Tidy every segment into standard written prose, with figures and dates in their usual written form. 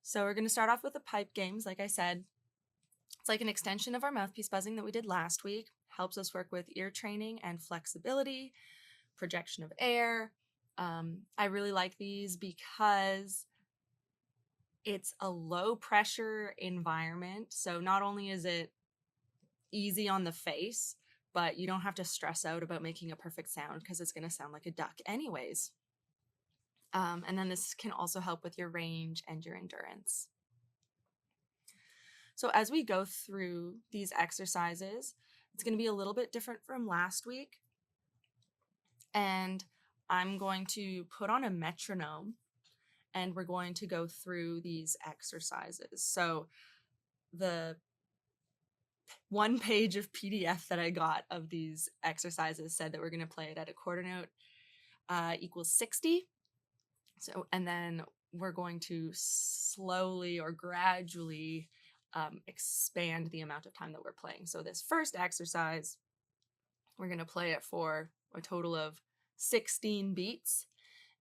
So we're going to start off with the pipe games. Like I said, it's like an extension of our mouthpiece buzzing that we did last week. Helps us work with ear training and flexibility, projection of air. I really like these because it's a low pressure environment. So not only is it easy on the face, but you don't have to stress out about making a perfect sound because it's going to sound like a duck anyways. And then this can also help with your range and your endurance. So as we go through these exercises, it's going to be a little bit different from last week. And I'm going to put on a metronome and we're going to go through these exercises. So the one page of PDF that I got of these exercises said that we're going to play it at a quarter note equals 60. So, and then we're going to slowly or gradually expand the amount of time that we're playing. So this first exercise, we're going to play it for a total of 16 beats,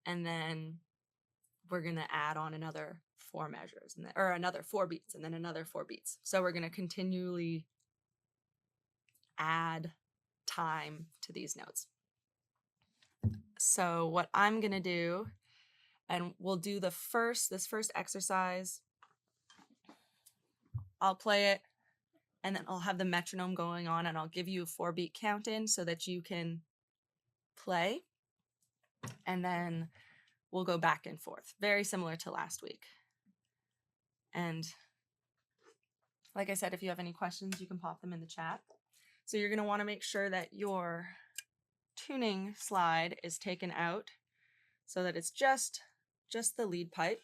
and then we're going to add on another 4 measures, or another 4 beats, and then another 4 beats. So we're going to continually add time to these notes. So what I'm going to do, and we'll do this first exercise. I'll play it, and then I'll have the metronome going on, and I'll give you a 4-beat count in so that you can play, and then we'll go back and forth, very similar to last week. And like I said, if you have any questions, you can pop them in the chat. So you're going to want to make sure that your tuning slide is taken out so that it's just the lead pipe.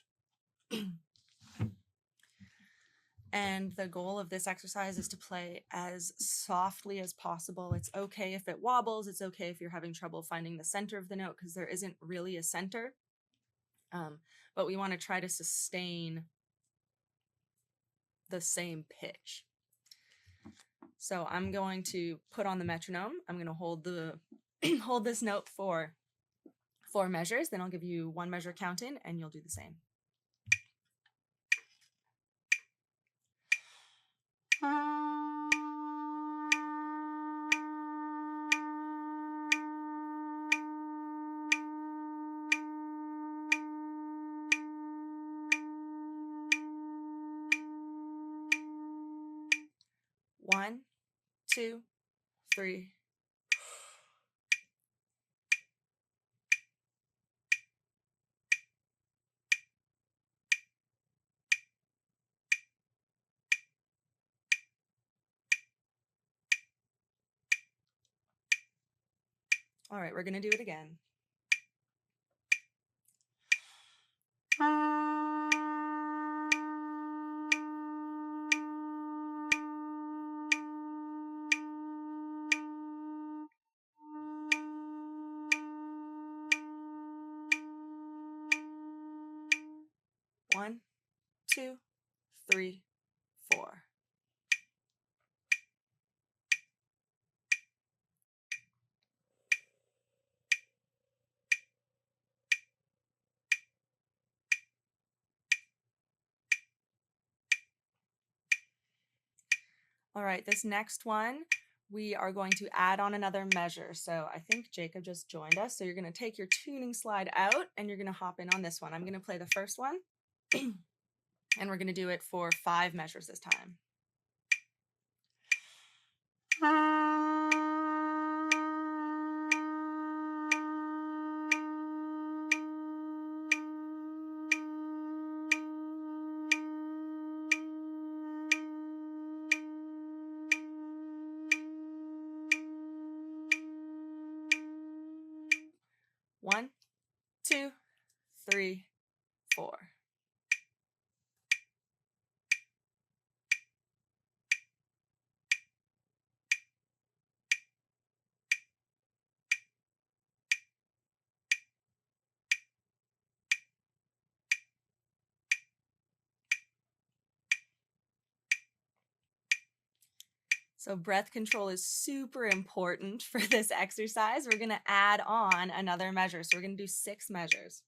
And the goal of this exercise is to play as softly as possible. It's okay if it wobbles. It's okay if you're having trouble finding the center of the note because there isn't really a center. But we want to try to sustain the same pitch. So I'm going to put on the metronome. I'm going to hold hold this note for 4 measures. Then I'll give you 1 measure count in, and you'll do the same. One, 2, 3. All right, we're going to do it again. One, 2, 3, 4. All right, this next one, we are going to add on another measure. So I think Jacob just joined us. So you're going to take your tuning slide out and you're going to hop in on this one. I'm going to play the first one and we're going to do it for 5 measures this time. One, 2, 3, 4. So breath control is super important for this exercise. We're going to add on another measure. So we're going to do 6 measures.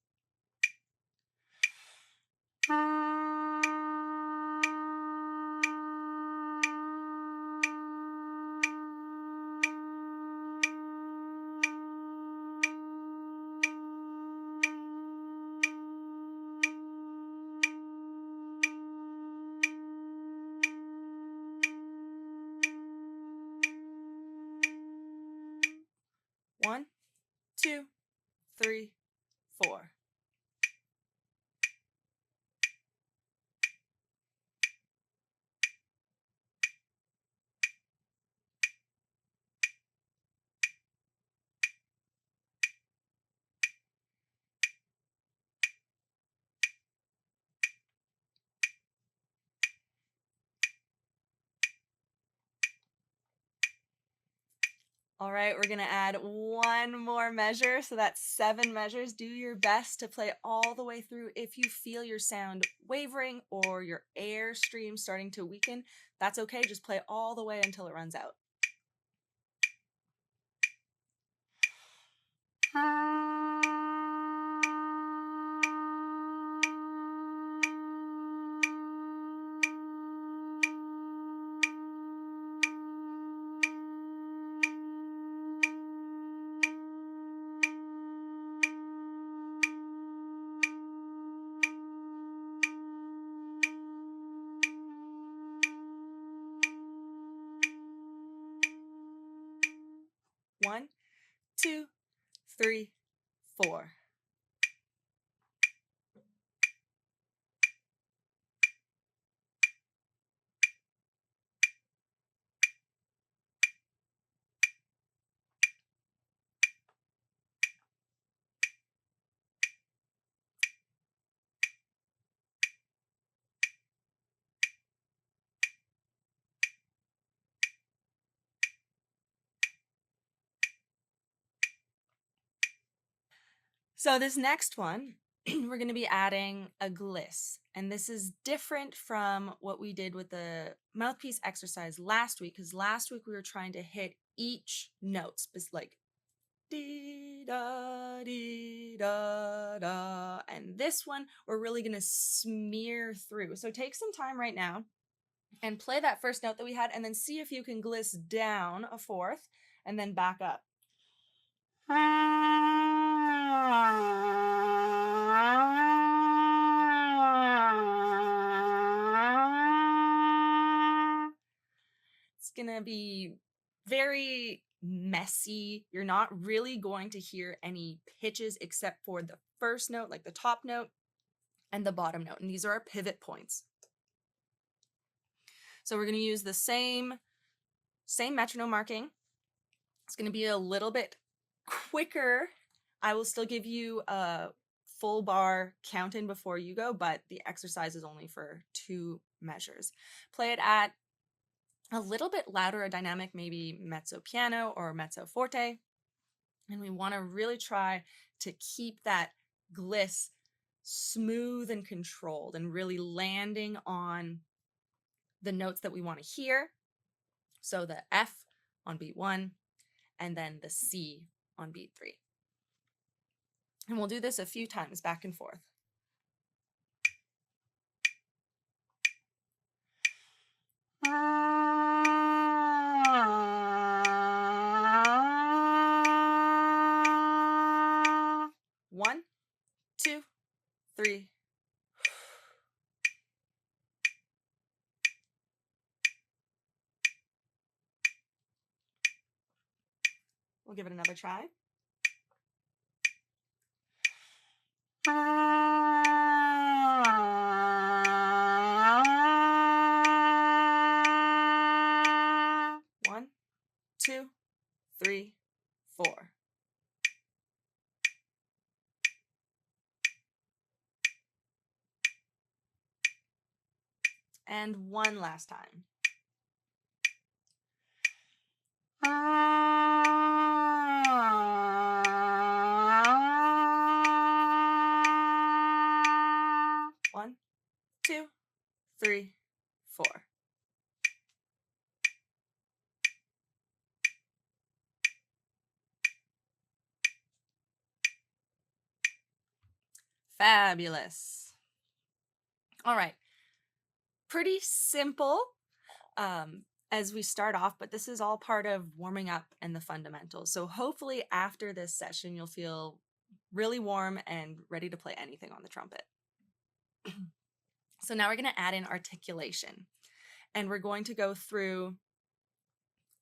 4. All right, we're gonna add one more measure, so that's 7 measures. Do your best to play all the way through. If you feel your sound wavering or your air stream starting to weaken, that's okay. Just play all the way until it runs out. One, 2, 3, 4. So this next one, we're going to be adding a gliss. And this is different from what we did with the mouthpiece exercise last week, because last week we were trying to hit each note, like dee da dee da da. And this one, we're really going to smear through. So take some time right now and play that first note that we had, and then see if you can gliss down a fourth and then back up. It's gonna be very messy. You're not really going to hear any pitches except for the first note, like the top note, and the bottom note. And these are our pivot points. So we're gonna use the same metronome marking. It's gonna be a little bit quicker. I will still give you a full bar count in before you go, but the exercise is only for 2 measures. Play it at a little bit louder, a dynamic, maybe mezzo piano or mezzo forte. And we want to really try to keep that gliss smooth and controlled and really landing on the notes that we want to hear. So the F on beat 1 and then the C on beat 3. And we'll do this a few times back and forth. One, 2, 3. We'll give it another try. One, 2, 3, 4. And one last time. One, 2, 3, 4. Fabulous. All right. Pretty simple as we start off, but this is all part of warming up and the fundamentals. So hopefully after this session, you'll feel really warm and ready to play anything on the trumpet. So now we're going to add in articulation, and we're going to go through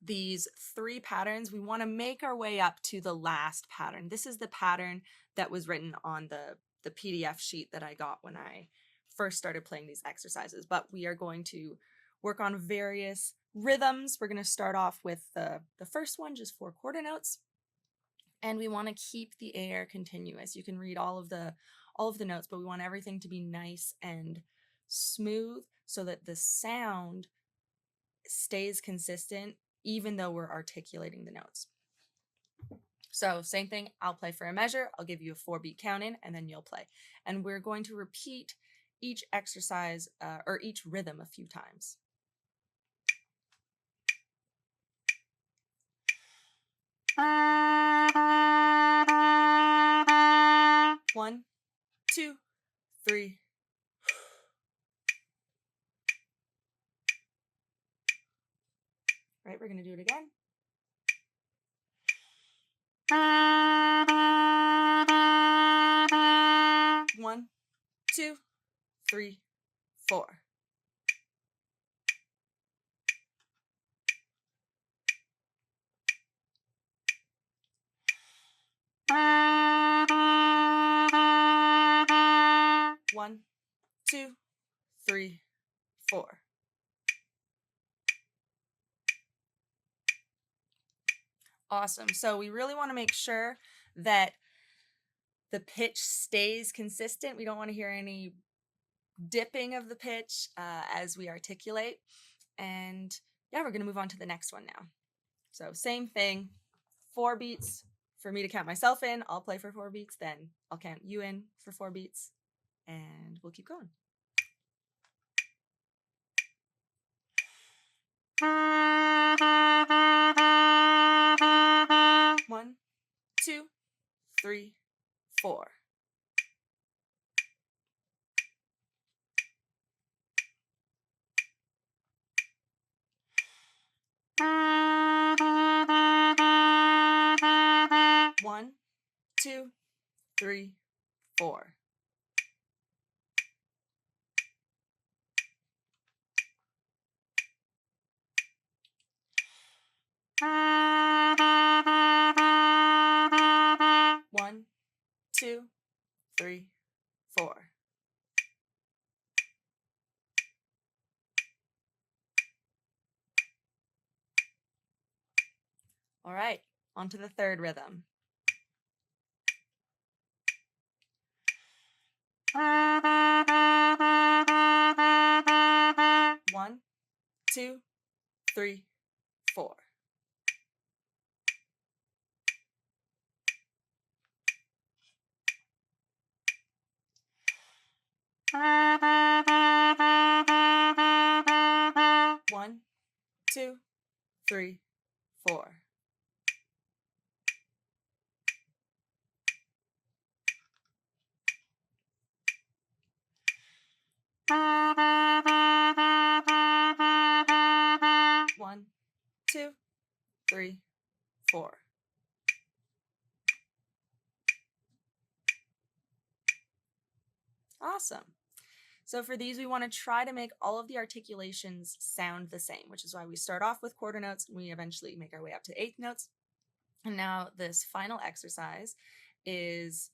these 3 patterns, we want to make our way up to the last pattern. This is the pattern that was written on the PDF sheet that I got when I first started playing these exercises, but we are going to work on various rhythms. We're going to start off with the first one, just 4 quarter notes, and we want to keep the air continuous. You can read all of the notes, but we want everything to be nice and smooth so that the sound stays consistent even though we're articulating the notes. So same thing, I'll play for a measure, I'll give you a 4-beat count in, and then you'll play. And we're going to repeat each exercise or each rhythm a few times. One, two, three. Right, we're going to do it again. One, two, three, four. One, two, three, four. Awesome. So we really want to make sure that the pitch stays consistent. We don't want to hear any dipping of the pitch as we articulate. And yeah, we're going to move on to the next one now. So same thing, 4 beats for me to count myself in. I'll play for 4 beats, then I'll count you in for 4 beats, and we'll keep going. One, two, three, four. One, two, three, four. One, two, three, four. All right, on to the third rhythm. One, two, three, four. One, two, three, four. One, two, three, four. Awesome. So for these, we want to try to make all of the articulations sound the same, which is why we start off with quarter notes and we eventually make our way up to eighth notes. And now this final exercise is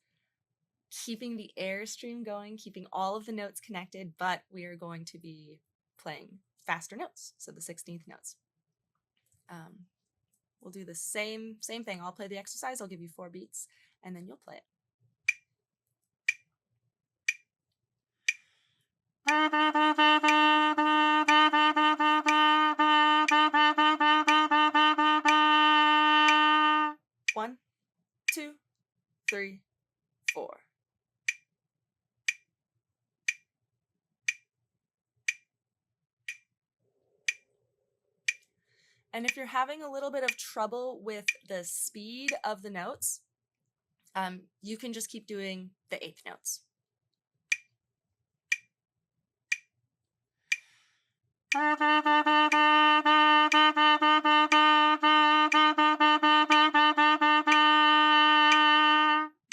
keeping the airstream going, keeping all of the notes connected, but we are going to be playing faster notes, so the 16th notes. We'll do the same thing. I'll play the exercise, I'll give you 4 beats, and then you'll play it. One, two, three, four. And if you're having a little bit of trouble with the speed of the notes, you can just keep doing the 8th notes.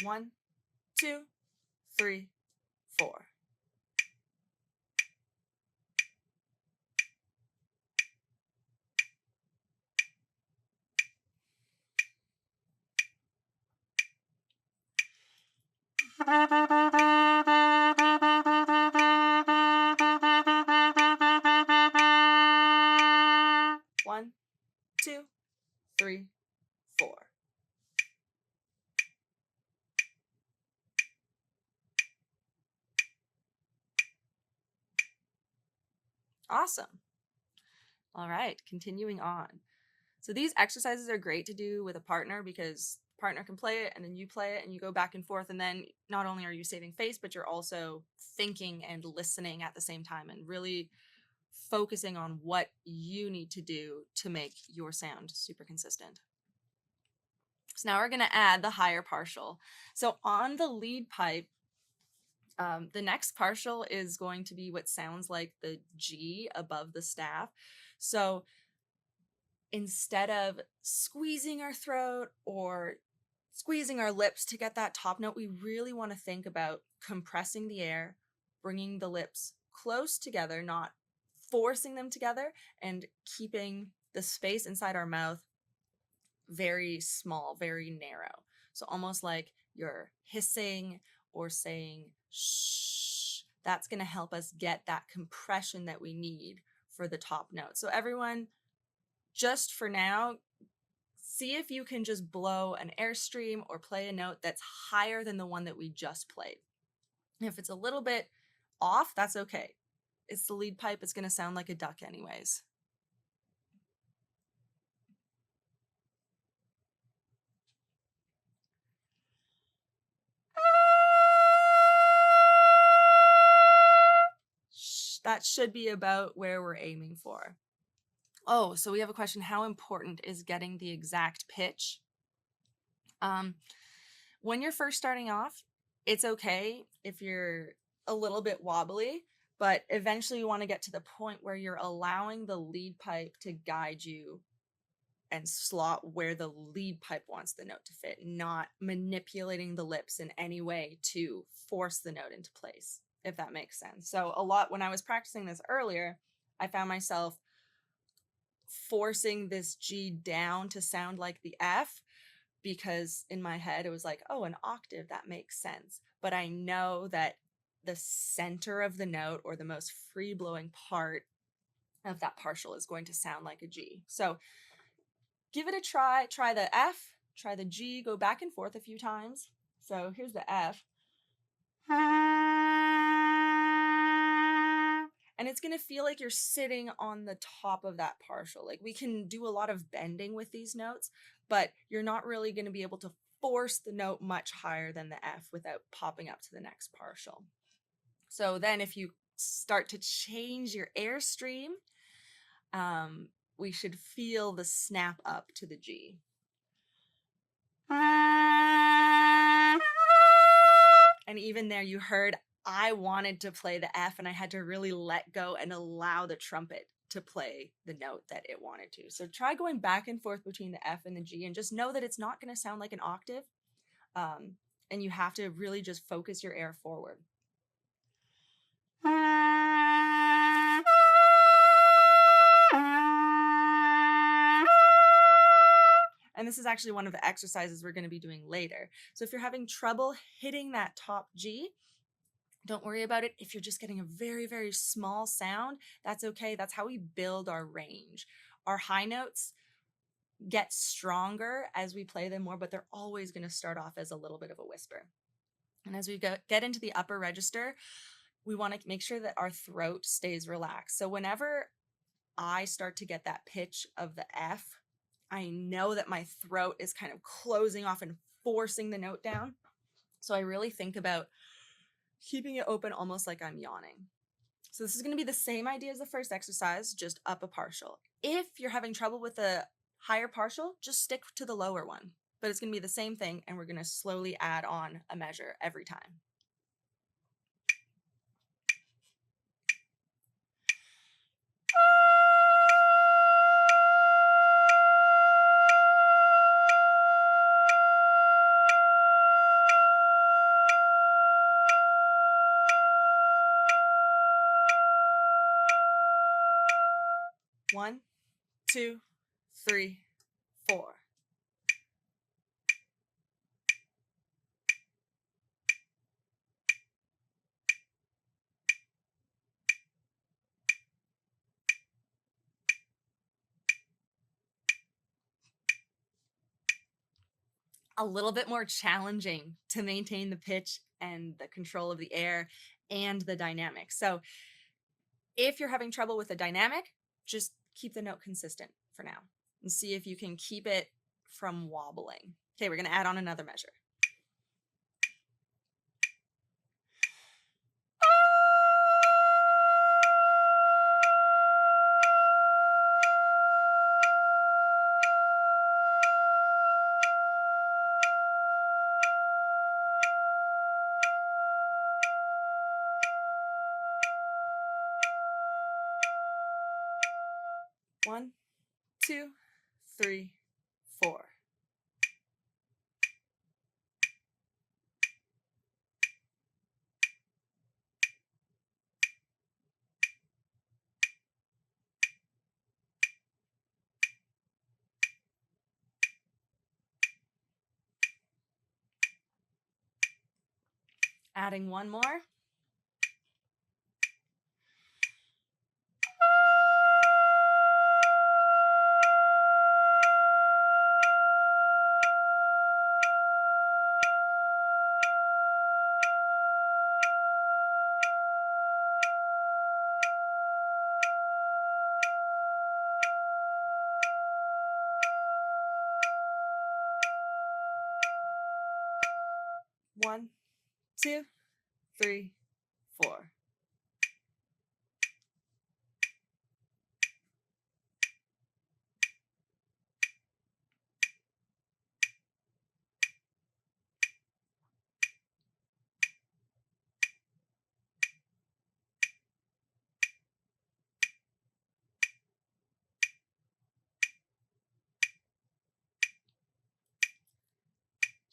One, two, three, four. One, two, three, four. Awesome. All right, continuing on. So these exercises are great to do with a partner because partner can play it and then you play it and you go back and forth, and then not only are you saving face, but you're also thinking and listening at the same time and really focusing on what you need to do to make your sound super consistent. So now we're going to add the higher partial. So on the lead pipe, the next partial is going to be what sounds like the G above the staff. So instead of squeezing our throat or squeezing our lips to get that top note, we really want to think about compressing the air, bringing the lips close together, not forcing them together, and keeping the space inside our mouth very small, very narrow. So almost like you're hissing or saying shh. That's going to help us get that compression that we need for the top note. So everyone, just for now, see if you can just blow an airstream or play a note that's higher than the one that we just played. If it's a little bit off, that's okay. It's the lead pipe. It's going to sound like a duck anyways. That should be about where we're aiming for. Oh, so we have a question. How important is getting the exact pitch? When you're first starting off, it's okay if you're a little bit wobbly, but eventually you want to get to the point where you're allowing the lead pipe to guide you and slot where the lead pipe wants the note to fit, not manipulating the lips in any way to force the note into place, if that makes sense. So a lot, when I was practicing this earlier, I found myself forcing this G down to sound like the F, because in my head it was like, oh, an octave, that makes sense. But I know that the center of the note, or the most free blowing part of that partial, is going to sound like a G. So give it a try. Try the F, try the G, go back and forth a few times. So here's the F. And it's going to feel like you're sitting on the top of that partial. Like, we can do a lot of bending with these notes, but you're not really going to be able to force the note much higher than the F without popping up to the next partial. So then if you start to change your airstream, we should feel the snap up to the G. And even there, you heard I wanted to play the F, and I had to really let go and allow the trumpet to play the note that it wanted to. So try going back and forth between the F and the G, and just know that it's not going to sound like an octave. And you have to really just focus your air forward. And this is actually one of the exercises we're going to be doing later. So if you're having trouble hitting that top G, don't worry about it. If you're just getting a very, very small sound, that's okay. That's how we build our range. Our high notes get stronger as we play them more, but they're always going to start off as a little bit of a whisper. And as we get into the upper register, we want to make sure that our throat stays relaxed. So whenever I start to get that pitch of the F, I know that my throat is kind of closing off and forcing the note down. So I really think about keeping it open, almost like I'm yawning. So this is going to be the same idea as the first exercise, just up a partial. If you're having trouble with the higher partial, just stick to the lower one. But it's going to be the same thing, and we're going to slowly add on a measure every time. One, two, three, four. a little bit more challenging to maintain the pitch and the control of the air and the dynamic. So if you're having trouble with the dynamic, just keep the note consistent for now and see if you can keep it from wobbling. Okay, we're going to add on another measure. One, two, three, four. Adding one more. One, two, three, four.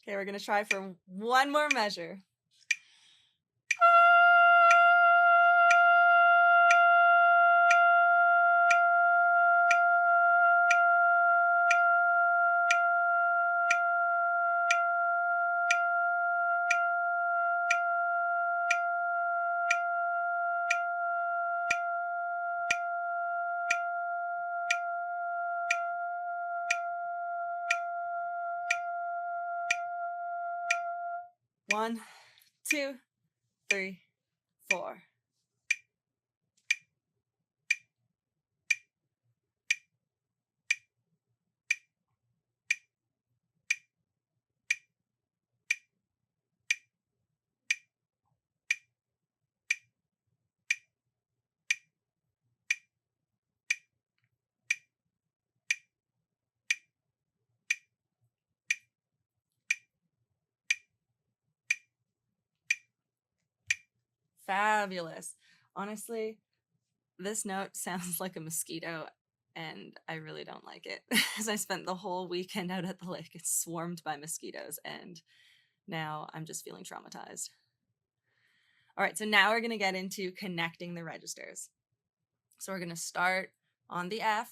Okay, we're going to try for one more measure. One, two, three, four. Fabulous. Honestly, this note sounds like a mosquito, and I really don't like it. As I spent the whole weekend out at the lake, it's swarmed by mosquitoes, and now I'm just feeling traumatized. All right, so now we're going to get into connecting the registers. So we're going to start on the F,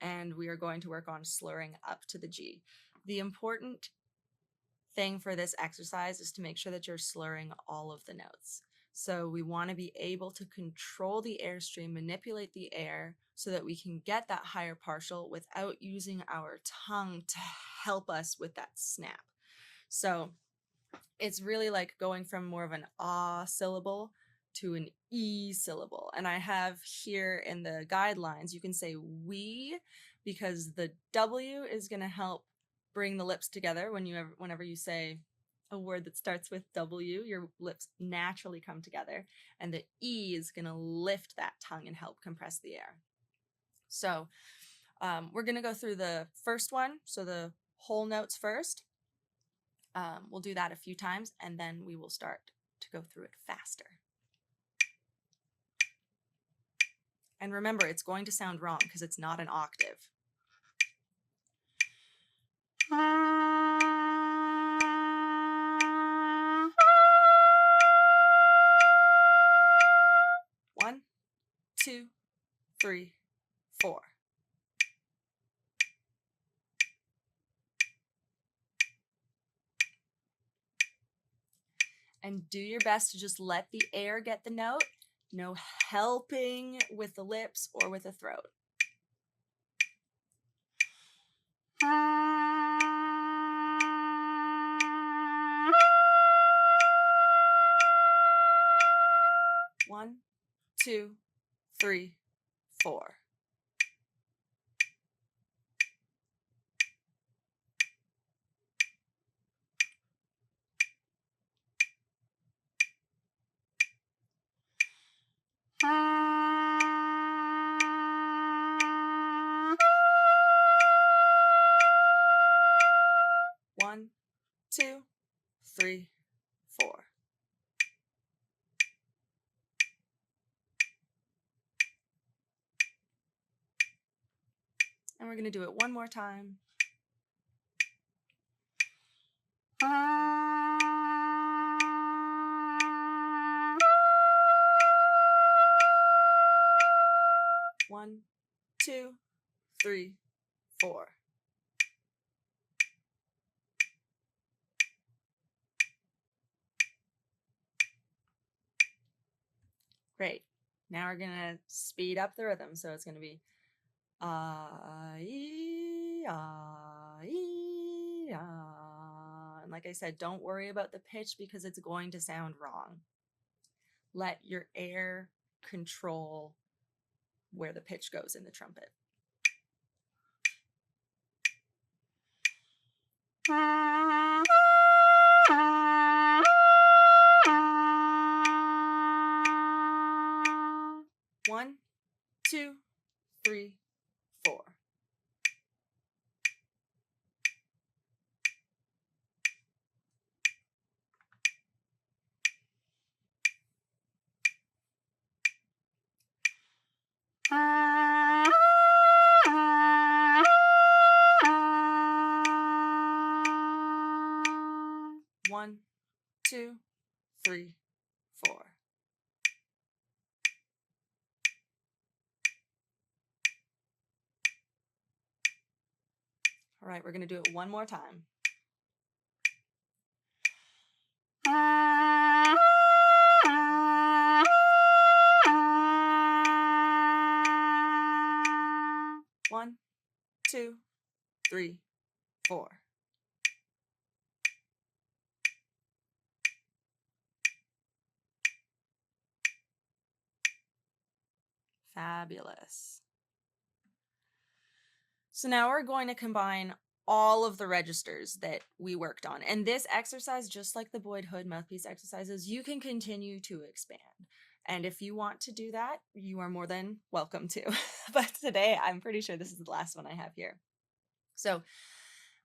and we are going to work on slurring up to the G. The important thing for this exercise is to make sure that you're slurring all of the notes. So we want to be able to control the airstream, manipulate the air so that we can get that higher partial without using our tongue to help us with that snap. So it's really like going from more of an ah syllable to an e syllable. And I have here in the guidelines, you can say we, because the W is going to help bring the lips together. Whenever you say a word that starts with W, your lips naturally come together, and the E is going to lift that tongue and help compress the air. So we're going to go through the first one, so the whole notes first. We'll do that a few times, and then we will start to go through it faster. And remember, it's going to sound wrong because it's not an octave. One, two, three, four. And do your best to just let the air get the note. No helping with the lips or with the throat. 2, 3, 4. One, 2, 3, 4. And we're going to do it one more time. One, 2, 3, 4. Great. Now we're going to speed up the rhythm. So it's going to be E, E, and like I said, don't worry about the pitch because it's going to sound wrong. Let your air control where the pitch goes in the trumpet. One, 2, 3, 4. One, 2, 3, 4. All right, we're going to do it one more time. One, 2, 3, 4. Fabulous. So now we're going to combine all of the registers that we worked on. And this exercise, just like the Boyd Hood mouthpiece exercises, you can continue to expand. And if you want to do that, you are more than welcome to. But today, I'm pretty sure this is the last one I have here. So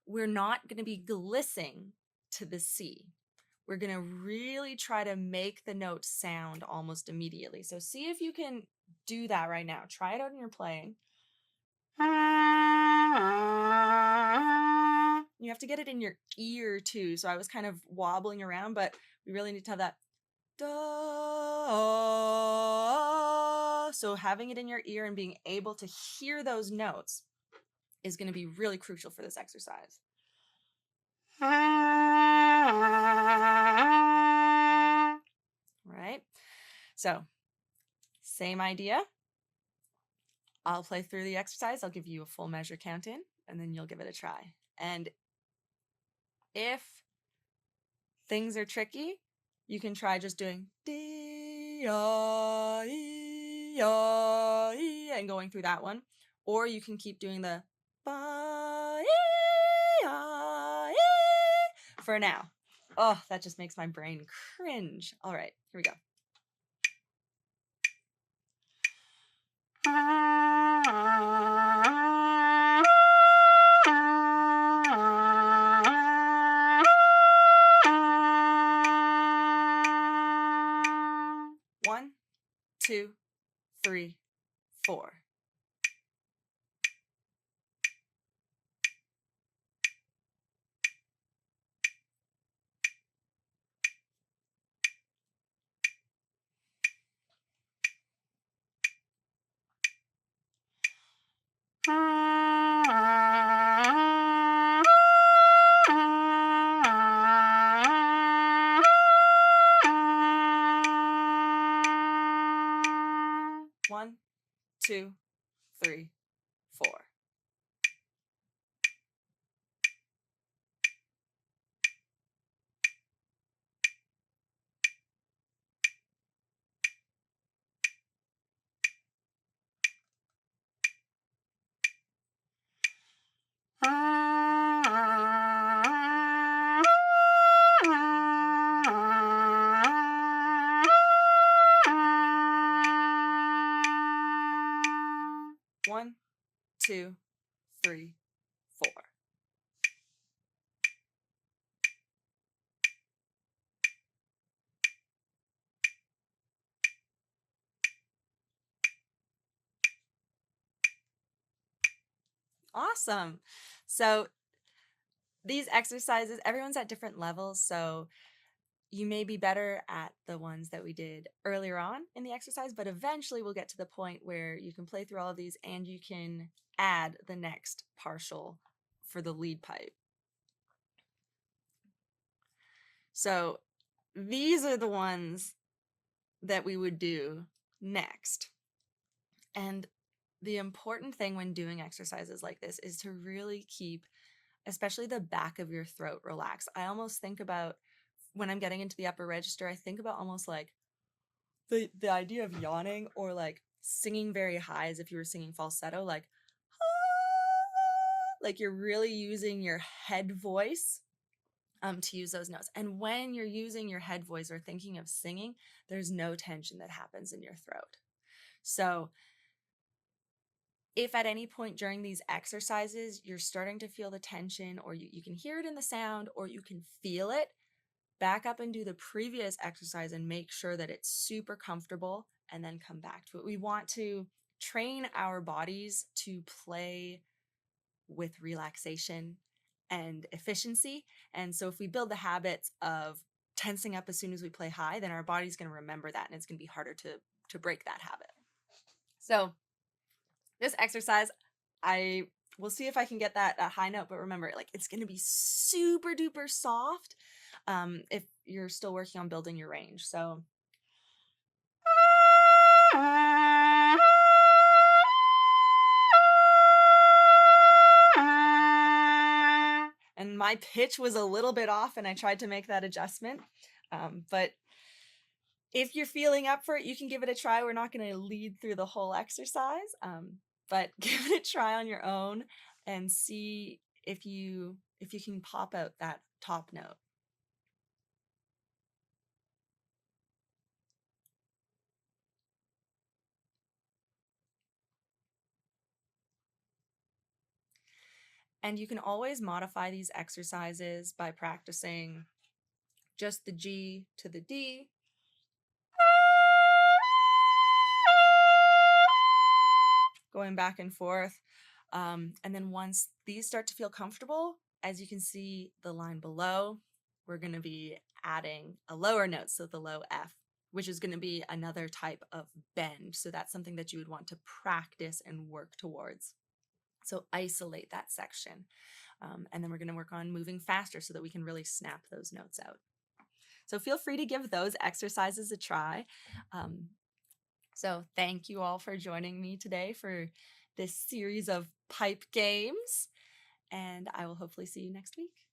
we're not going to be glissing to the C. We're going to really try to make the note sound almost immediately. So see if you can do that right now. Try it out in your playing. You have to get it in your ear too. So I was kind of wobbling around, but we really need to have that da. So having it in your ear and being able to hear those notes is going to be really crucial for this exercise. All right. So same idea. I'll play through the exercise. I'll give you a full measure count in, and then you'll give it a try. And if things are tricky, you can try just doing D, E, and going through that one. Or you can keep doing the ba, for now. Oh, that just makes my brain cringe. All right, here we go. One, 2, 3, 4. One, 2, 3, 4. 2, 3, 4. Awesome. So these exercises, everyone's at different levels. So you may be better at the ones that we did earlier on in the exercise, but eventually we'll get to the point where you can play through all of these and you can add the next partial for the lead pipe. So these are the ones that we would do next. And the important thing when doing exercises like this is to really keep, especially the back of your throat, relaxed. I almost think about, when I'm getting into the upper register, I think about almost like the idea of yawning or like singing very high as if you were singing falsetto, like you're really using your head voice to use those notes. And when you're using your head voice or thinking of singing, there's no tension that happens in your throat. So if at any point during these exercises you're starting to feel the tension, or you can hear it in the sound, or you can feel it, back up and do the previous exercise and make sure that it's super comfortable, and then come back to it. We want to train our bodies to play with relaxation and efficiency. And so if we build the habits of tensing up as soon as we play high, then our body's going to remember that, and it's going to be harder to break that habit. So this exercise, I will see if I can get that high note, but remember, like, it's going to be super duper soft if you're still working on building your range. So and my pitch was a little bit off, and I tried to make that adjustment. But if you're feeling up for it, you can give it a try. We're not going to lead through the whole exercise, but give it a try on your own and see if you can pop out that top note. And you can always modify these exercises by practicing just the G to the D, going back and forth. And then once these start to feel comfortable, as you can see the line below, we're going to be adding a lower note, so the low F, which is going to be another type of bend. So that's something that you would want to practice and work towards. So isolate that section. And then we're going to work on moving faster so that we can really snap those notes out. So feel free to give those exercises a try. So thank you all for joining me today for this series of pipe games, and I will hopefully see you next week.